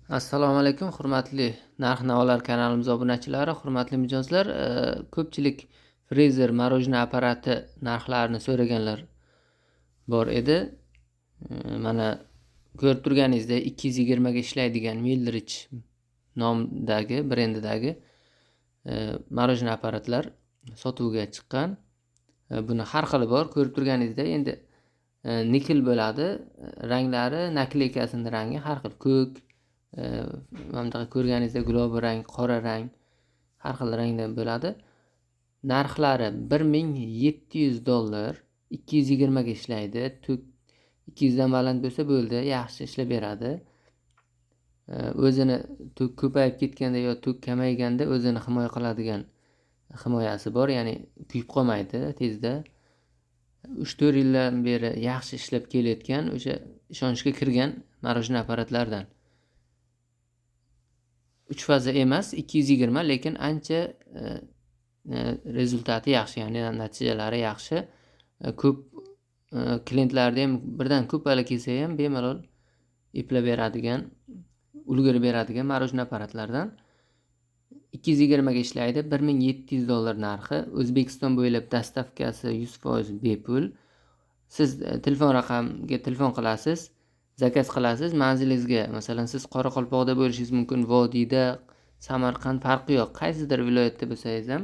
Assalomu alaykum, hurmatli narx-navolar kanalimiz obunachilari, hurmatli mijozlar. Ko'pchilik frezer marojniy apparati narxlarini so'raganlar bor edi. Mana ko'rib turganingizdek 220 ga ishlaydigan Mildrich nomidagi brendidagi marojniy apparatlar sotuvga chiqqan. Buni har xili bor. Ko'rib turganingizdek, endi nikel bo'ladi. Ranglari, nakleykasining rangi har xil. Ko'k, mana ko'rganingizda gulobi rang, qora rang, har xil rangda bo'ladi. Narxlari $1700, 220 ga ishlaydi. Tok 200 dan baland bo'lsa bo'ldi, yaxshi ishlab beradi. O'zini tok ko'payib ketganda yo tok kamayganda o'zini himoya qiladigan himoyasi bor, ya'ni kuyib qolmaydi tezda. 3-4 yildan beri yaxshi ishlab kelayotgan, o'sha ishonchga kirgan marojniy apparatlardan. 3 faza emas, 220, lekin ancha rezultati yaxshi, ya'ni natijalari yaxshi. Ko'p klientlarda ham birdan ko'p bala kelsa ham bemalol eplab beradigan, ulgurib beradigan marojniy apparatlardan. 220 ga ishlaydi, $1700 narxi. O'zbekiston bo'ylab dastavkasi 100% bepul. Siz telefon raqamiga telefon qilasiz, zakaz qilasiz, manzilingizga, masalan, siz Qoraqalpoqda bo'lishingiz mumkin, Vodiyda, Samarqand, farqi yo'q. Qaysidir viloyatda bo'lsangiz ham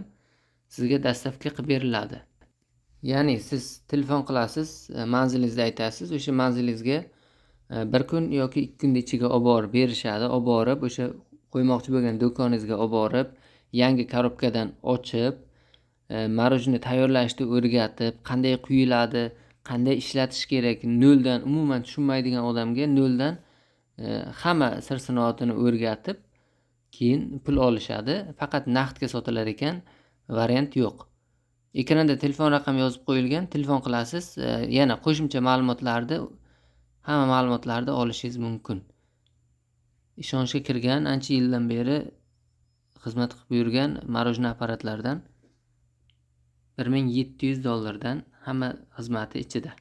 sizga dastavka qilib beriladi. Ya'ni siz telefon qilasiz, manzilingizni aytasiz, o'sha manzilingizga 1 kun yoki 2 kun ichiga olib borib berishadi. Olib borib, o'sha qo'ymoqchi bo'lgan do'koningizga olib borib, yangi korobkadan ochib, marojniy tayyorlashni o'rgatib, qanday quyiladi, qanday ishlatish kerak, noldan, umuman tushunmaydigan odamga noldan hamma sir-sinoatini o'rgatib, keyin pul olishadi. Faqat naqdga sotilar ekan, variant yo'q. Ekranda telefon raqami yozib qo'yilgan, telefon qilasiz, yana qo'shimcha ma'lumotlarni, hamma ma'lumotlarni olishingiz mumkin. Ishonchga kirgan, ancha yildan beri xizmat qilib yurgan marojniy apparatlardan $1700 dan hamma xizmati ichida.